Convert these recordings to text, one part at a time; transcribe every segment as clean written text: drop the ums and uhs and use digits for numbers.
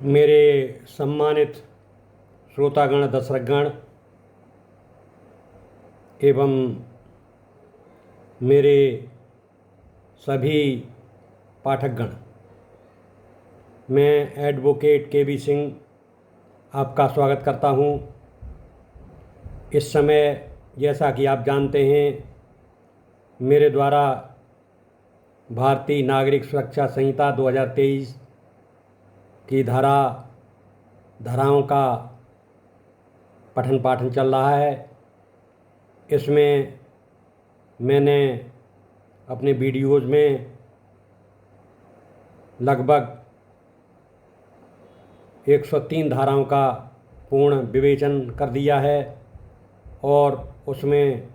मेरे सम्मानित श्रोतागण, दर्शकगण एवं मेरे सभी पाठकगण, मैं एडवोकेट के.बी. सिंह आपका स्वागत करता हूं। इस समय जैसा कि आप जानते हैं, मेरे द्वारा भारतीय नागरिक सुरक्षा संहिता 2023 की धाराओं का पठन पाठन चल रहा है। इसमें मैंने अपने वीडियोज़ में लगभग 103 धाराओं का पूर्ण विवेचन कर दिया है और उसमें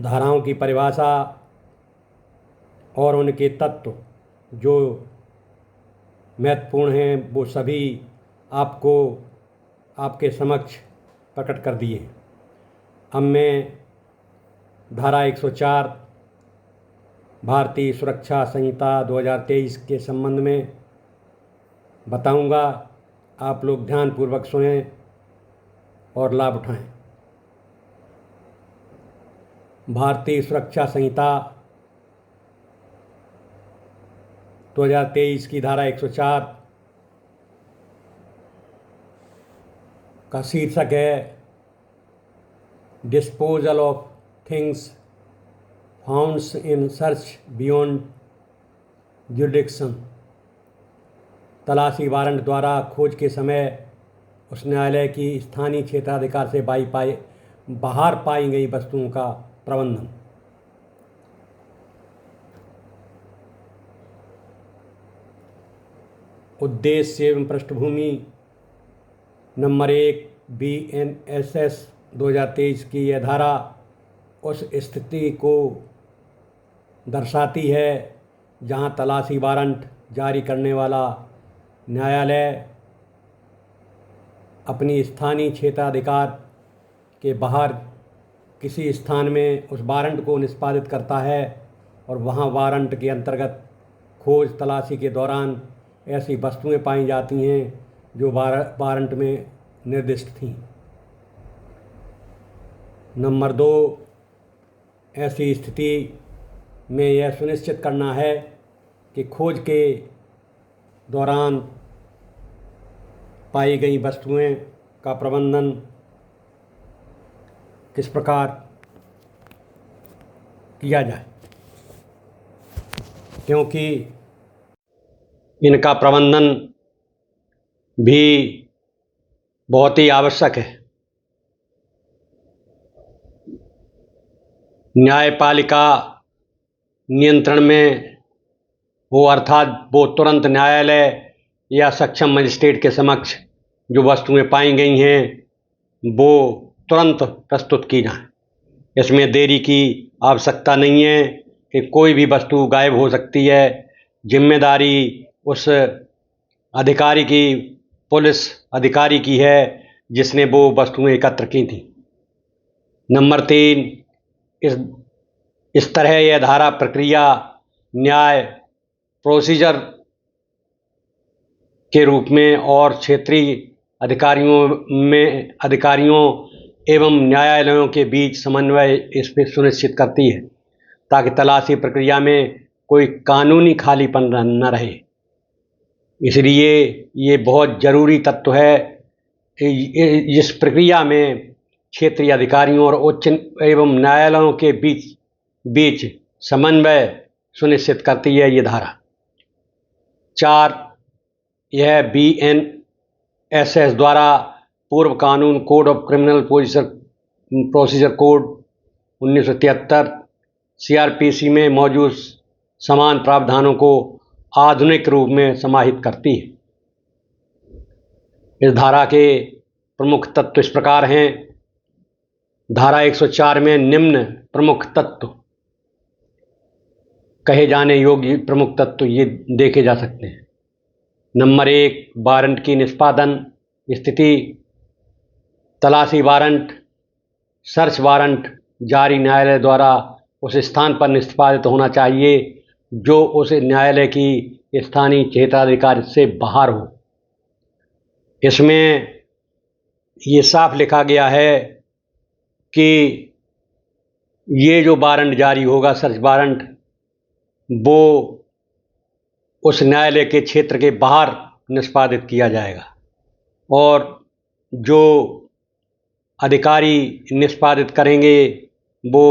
धाराओं की परिभाषा और उनके तत्व जो महत्वपूर्ण हैं वो सभी आपको आपके समक्ष प्रकट कर दिए। अब मैं धारा 104 भारतीय सुरक्षा संहिता 2023 के संबंध में बताऊंगा। आप लोग ध्यानपूर्वक सुनें और लाभ उठाएं। भारतीय सुरक्षा संहिता 2023 की धारा 104 का शीर्षक है disposal of things founts in search beyond jurisdiction. तलाशी वारंट द्वारा खोज के समय उस न्यायालय की स्थानीय क्षेत्राधिकार से बाहर पाई गई वस्तुओं का प्रबंधन। उद्देश्य एवं पृष्ठभूमि। नंबर 1, BNSS 2023 की यह धारा उस स्थिति को दर्शाती है जहां तलाशी वारंट जारी करने वाला न्यायालय अपनी स्थानीय क्षेत्राधिकार के बाहर किसी स्थान में उस वारंट को निष्पादित करता है और वहां वारंट के अंतर्गत खोज तलाशी के दौरान ऐसी वस्तुएं पाई जाती हैं जो वारंट में निर्दिष्ट थीं। नंबर 2, ऐसी स्थिति में यह सुनिश्चित करना है कि खोज के दौरान पाई गई वस्तुएं का प्रबंधन किस प्रकार किया जाए, क्योंकि इनका प्रबंधन भी बहुत ही आवश्यक है। न्यायपालिका नियंत्रण में हो, अर्थात वो तुरंत न्यायालय या सक्षम मजिस्ट्रेट के समक्ष जो वस्तुएं पाई गई हैं वो तुरंत प्रस्तुत की जाएं। इसमें देरी की आवश्यकता नहीं है कि कोई भी वस्तु गायब हो सकती है। जिम्मेदारी उस अधिकारी की, पुलिस अधिकारी की है जिसने वो वस्तुएं एकत्र की थी। नंबर 3, इस तरह यह धारा प्रक्रिया न्याय प्रोसीजर के रूप में और क्षेत्रीय अधिकारियों एवं न्यायालयों के बीच समन्वय इस पर सुनिश्चित करती है ताकि तलाशी प्रक्रिया में कोई कानूनी खालीपन न रहे। इसलिए ये बहुत ज़रूरी तत्व है कि इस प्रक्रिया में क्षेत्रीय अधिकारियों और उच्च एवं न्यायालयों के बीच समन्वय सुनिश्चित करती है ये धारा। 4, यह BNSS द्वारा पूर्व कानून code of criminal procedure code 1973 CRPC में मौजूद समान प्रावधानों को आधुनिक रूप में समाहित करती है। इस धारा के प्रमुख तत्व इस प्रकार हैं। धारा 104 में निम्न प्रमुख तत्व कहे जाने योग्य प्रमुख तत्व ये देखे जा सकते हैं। नंबर 1, वारंट की निष्पादन स्थिति। तलाशी वारंट, सर्च वारंट जारी न्यायालय द्वारा उस स्थान पर निष्पादित होना चाहिए जो उस न्यायालय की स्थानीय क्षेत्राधिकार से बाहर हो। इसमें ये साफ लिखा गया है कि ये जो वारंट जारी होगा, सर्च वारंट, वो उस न्यायालय के क्षेत्र के बाहर निष्पादित किया जाएगा और जो अधिकारी निष्पादित करेंगे वो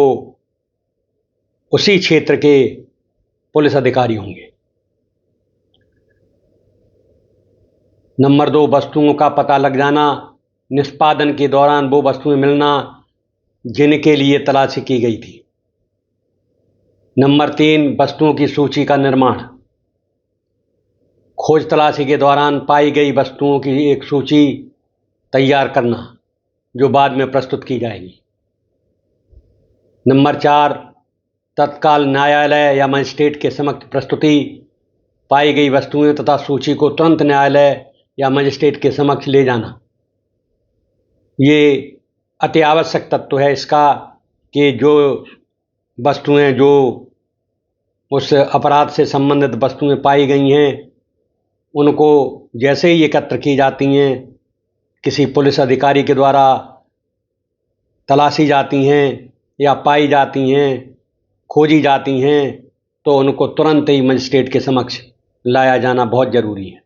उसी क्षेत्र के पुलिस अधिकारी होंगे। नंबर 2, वस्तुओं का पता लग जाना। निष्पादन के दौरान वो वस्तुएं मिलना जिनके लिए तलाशी की गई थी। नंबर 3, वस्तुओं की सूची का निर्माण। खोज तलाशी के दौरान पाई गई वस्तुओं की एक सूची तैयार करना जो बाद में प्रस्तुत की जाएगी। नंबर 4, तत्काल न्यायालय या मजिस्ट्रेट के समक्ष प्रस्तुति। पाई गई वस्तुएं तथा सूची को तुरंत न्यायालय या मजिस्ट्रेट के समक्ष ले जाना। ये अति आवश्यक तत्व है इसका कि जो वस्तुएं, जो उस अपराध से संबंधित वस्तुएं पाई गई हैं, उनको जैसे ही एकत्र की जाती हैं, किसी पुलिस अधिकारी के द्वारा तलाशी जाती हैं या पाई जाती हैं, खोजी जाती हैं, तो उनको तुरंत ही मजिस्ट्रेट के समक्ष लाया जाना बहुत ज़रूरी है।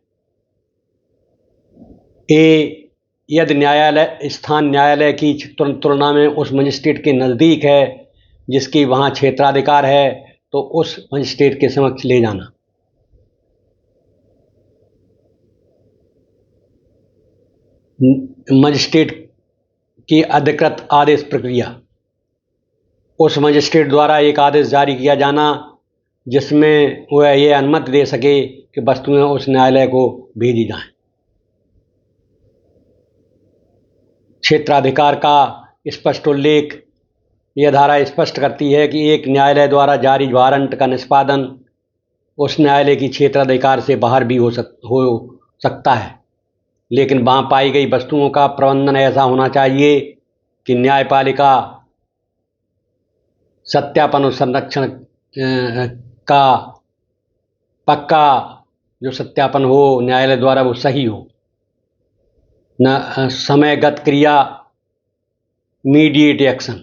यदि न्यायालय स्थान न्यायालय की तुलना में उस मजिस्ट्रेट के नज़दीक है जिसकी वहाँ क्षेत्राधिकार है, तो उस मजिस्ट्रेट के समक्ष ले जाना। मजिस्ट्रेट की अधिकृत आदेश प्रक्रिया। उस मजिस्ट्रेट द्वारा एक आदेश जारी किया जाना जिसमें वह ये अनुमति दे सके कि वस्तुएं उस न्यायालय को भेजी जाएं। क्षेत्राधिकार का स्पष्ट उल्लेख। यह धारा स्पष्ट करती है कि एक न्यायालय द्वारा जारी वारंट का निष्पादन उस न्यायालय की क्षेत्राधिकार से बाहर भी हो सकता है, लेकिन वहाँ पाई गई वस्तुओं का प्रबंधन ऐसा होना चाहिए कि न्यायपालिका सत्यापन और संरक्षण का पक्का जो सत्यापन हो न्यायालय द्वारा वो सही हो। न समयगत क्रिया, मीडिएट एक्शन,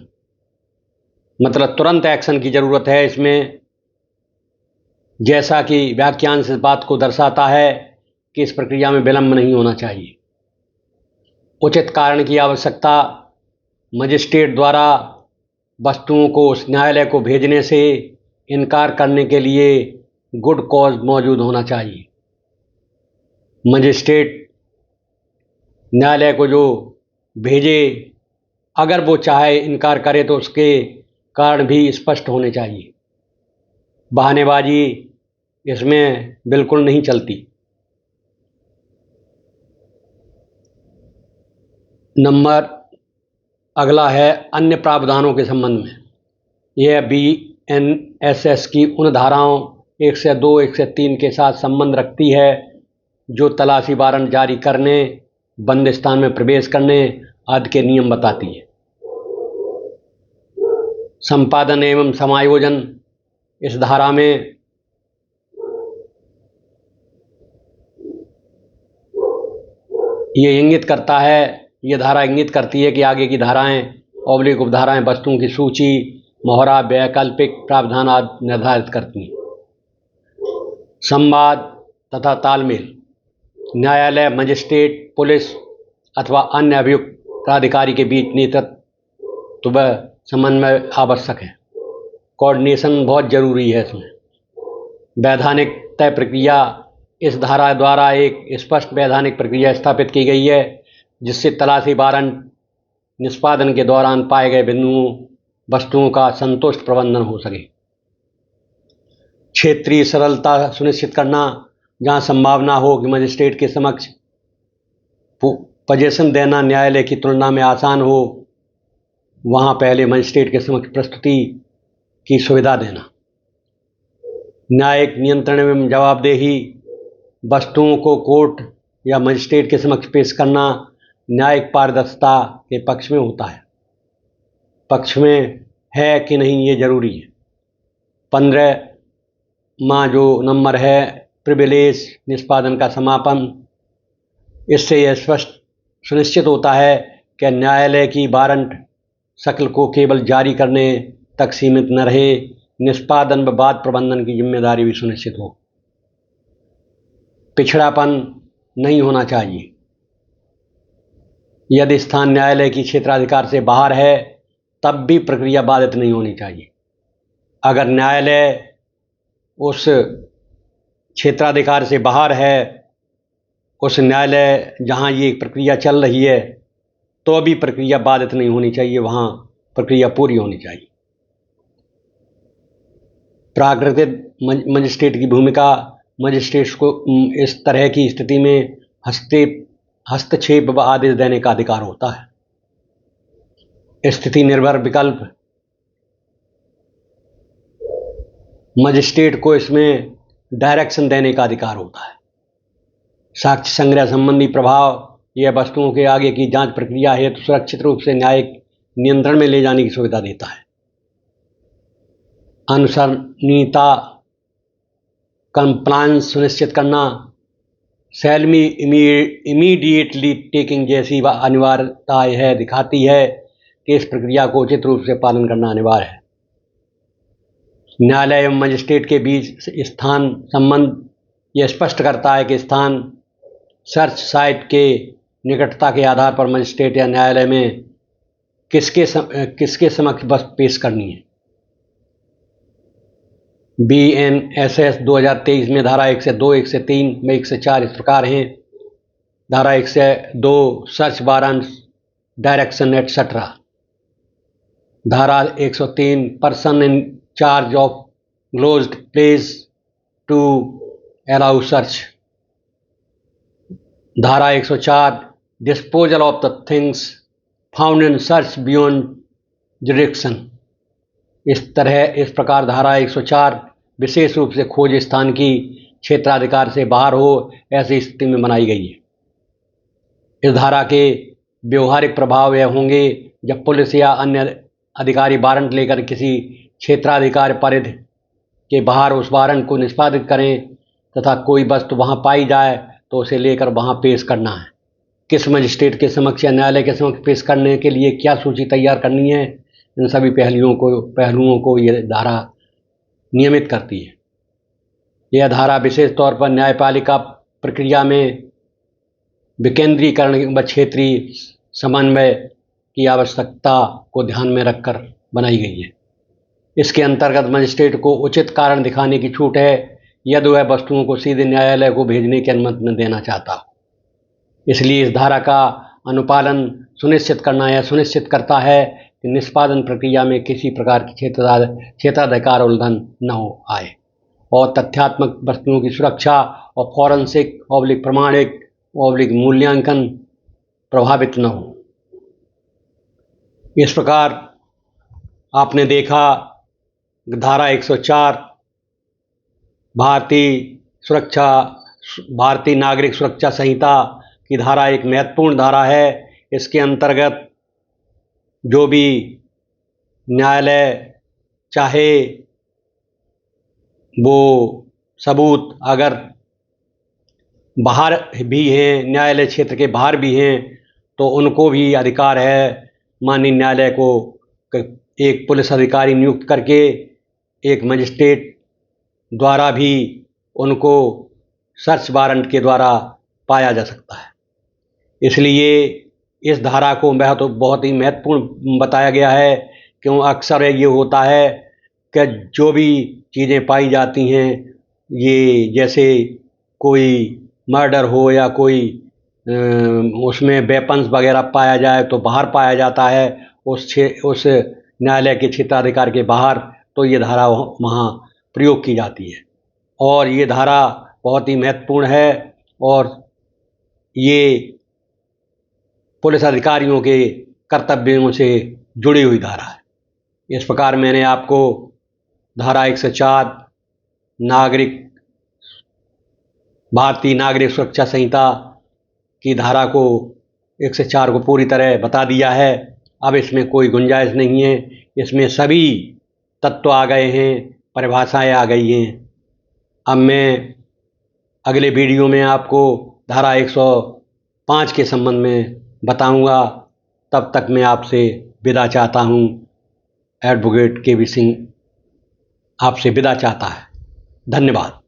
मतलब तुरंत एक्शन की ज़रूरत है इसमें, जैसा कि वाक्यांश इस बात को दर्शाता है कि इस प्रक्रिया में विलंब नहीं होना चाहिए। उचित कारण की आवश्यकता। मजिस्ट्रेट द्वारा वस्तुओं को उस न्यायालय को भेजने से इनकार करने के लिए गुड कॉज मौजूद होना चाहिए। मजिस्ट्रेट न्यायालय को जो भेजे, अगर वो चाहे इनकार करे तो उसके कारण भी स्पष्ट होने चाहिए। बहानेबाजी इसमें बिल्कुल नहीं चलती। नंबर अगला है अन्य प्रावधानों के संबंध में। यह BNSS की उन धाराओं 102, 103 के साथ संबंध रखती है जो तलाशी वारंट जारी करने, बंद स्थान में प्रवेश करने आदि के नियम बताती है। संपादन एवं समायोजन। इस धारा में यह धारा इंगित करती है कि आगे की धाराएं ऑब्लिक उपधाराएं वस्तुओं की सूची, मोहरा, वैकल्पिक प्रावधान आदि निर्धारित करती हैं। संवाद तथा तालमेल। न्यायालय, मजिस्ट्रेट, पुलिस अथवा अन्य अभियुक्त प्राधिकारी के बीच नेतृत्व व समन्वय आवश्यक है। कोऑर्डिनेशन बहुत जरूरी है इसमें। वैधानिक तय प्रक्रिया। इस धारा द्वारा एक स्पष्ट वैधानिक प्रक्रिया स्थापित की गई है जिससे तलाशी वारंट निष्पादन के दौरान पाए गए बिंदुओं, वस्तुओं का संतुष्ट प्रबंधन हो सके। क्षेत्रीय सरलता सुनिश्चित करना। जहाँ संभावना हो कि मजिस्ट्रेट के समक्ष पोजीशन देना न्यायालय की तुलना में आसान हो, वहाँ पहले मजिस्ट्रेट के समक्ष प्रस्तुति की सुविधा देना। न्यायिक नियंत्रण एवं जवाबदेही। वस्तुओं को कोर्ट या मजिस्ट्रेट के समक्ष पेश करना न्यायिक पारदर्शिता के पक्ष में होता है। पक्ष में है कि नहीं ये जरूरी है। 15वां जो नंबर है प्रिविलेज निष्पादन का समापन। इससे यह स्पष्ट सुनिश्चित होता है कि न्यायालय की वारंट शक्ल को केवल जारी करने तक सीमित न रहे, निष्पादन व वाद प्रबंधन की जिम्मेदारी भी सुनिश्चित हो। पिछड़ापन नहीं होना चाहिए। यदि स्थान न्यायालय की क्षेत्राधिकार से बाहर है तब भी प्रक्रिया बाधित नहीं होनी चाहिए। अगर न्यायालय उस क्षेत्राधिकार से बाहर है, उस न्यायालय जहाँ ये प्रक्रिया चल रही है, तो भी प्रक्रिया बाधित नहीं होनी चाहिए, वहाँ प्रक्रिया पूरी होनी चाहिए। प्राकृतिक मजिस्ट्रेट की भूमिका। मजिस्ट्रेट को इस तरह की स्थिति में हस्तक्षेप व आदेश देने का अधिकार होता है। स्थिति निर्भर विकल्प। मजिस्ट्रेट को इसमें डायरेक्शन देने का अधिकार होता है। साक्ष्य संग्रह संबंधी प्रभाव। यह वस्तुओं के आगे की जांच प्रक्रिया हेतु सुरक्षित रूप से न्यायिक नियंत्रण में ले जाने की सुविधा देता है। अनुसरणीयता कंप्लायंस सुनिश्चित करना। शैल मी इमीडिएटली टेकिंग जैसी अनिवार्यता यह दिखाती है कि इस प्रक्रिया को उचित रूप से पालन करना अनिवार्य है। न्यायालय एवं मजिस्ट्रेट के बीच स्थान संबंध। यह स्पष्ट करता है कि स्थान सर्च साइट के निकटता के आधार पर मजिस्ट्रेट या न्यायालय में किसके समक्ष बस पेश करनी है। BNSS 2023 में धारा 1 से 2, 1 से 3 में 1 से 4 इस प्रकार हैं। धारा 1 से 2 सर्च वारंट डायरेक्शन एटसेट्रा। धारा 103 person in charge of closed place to allow search. धारा 104 disposal of the things found in search beyond jurisdiction. इस प्रकार धारा 104 विशेष रूप से खोज स्थान की क्षेत्राधिकार से बाहर हो ऐसी स्थिति में बनाई गई है। इस धारा के व्यवहारिक प्रभाव यह होंगे जब पुलिस या अन्य अधिकारी वारंट लेकर किसी क्षेत्राधिकार परिधि के बाहर उस वारंट को निष्पादित करें तथा कोई वस्तु वहां पाई जाए तो उसे लेकर वहां पेश करना है। किस मजिस्ट्रेट के समक्ष या न्यायालय के समक्ष पेश करने के लिए क्या सूची तैयार करनी है, इन सभी पहलुओं को यह धारा नियमित करती है। यह धारा विशेष तौर पर न्यायपालिका प्रक्रिया में विकेंद्रीकरण व क्षेत्रीय समन्वय की आवश्यकता को ध्यान में रखकर बनाई गई है। इसके अंतर्गत मजिस्ट्रेट को उचित कारण दिखाने की छूट है यदि वह वस्तुओं को सीधे न्यायालय को भेजने की अनुमति न देना चाहता हो। इसलिए इस धारा का अनुपालन सुनिश्चित करना यह सुनिश्चित करता है कि निष्पादन प्रक्रिया में किसी प्रकार की क्षेत्राधिकार उल्लंघन न हो आए और तथ्यात्मक वस्तुओं की सुरक्षा और फॉरेंसिक प्रमाणिक मूल्यांकन प्रभावित न हो। इस प्रकार आपने देखा धारा 104 भारतीय नागरिक सुरक्षा संहिता की धारा एक महत्वपूर्ण धारा है। इसके अंतर्गत जो भी न्यायालय चाहे वो सबूत अगर बाहर भी हैं, न्यायालय क्षेत्र के बाहर भी हैं, तो उनको भी अधिकार है माननीय न्यायालय को एक पुलिस अधिकारी नियुक्त करके एक मजिस्ट्रेट द्वारा भी उनको सर्च वारंट के द्वारा पाया जा सकता है। इसलिए इस धारा को बहुत ही महत्वपूर्ण बताया गया है, क्यों अक्सर ये होता है कि जो भी चीज़ें पाई जाती हैं, ये जैसे कोई मर्डर हो या कोई उसमें वेपन्स वगैरह पाया जाए तो बाहर पाया जाता है उस न्यायालय के क्षेत्राधिकार के बाहर, तो ये धारा वहाँ प्रयोग की जाती है और ये धारा बहुत ही महत्वपूर्ण है और ये पुलिस अधिकारियों के कर्तव्यों से जुड़ी हुई धारा है। इस प्रकार मैंने आपको धारा 104 भारतीय नागरिक सुरक्षा संहिता की धारा को 104 को पूरी तरह बता दिया है। अब इसमें कोई गुंजाइश नहीं है, इसमें सभी तत्व आ गए हैं, परिभाषाएं आ गई हैं। अब मैं अगले वीडियो में आपको धारा 105 के संबंध में बताऊंगा। तब तक मैं आपसे विदा चाहता हूं। Advocate KV. सिंह आपसे विदा चाहता है। धन्यवाद।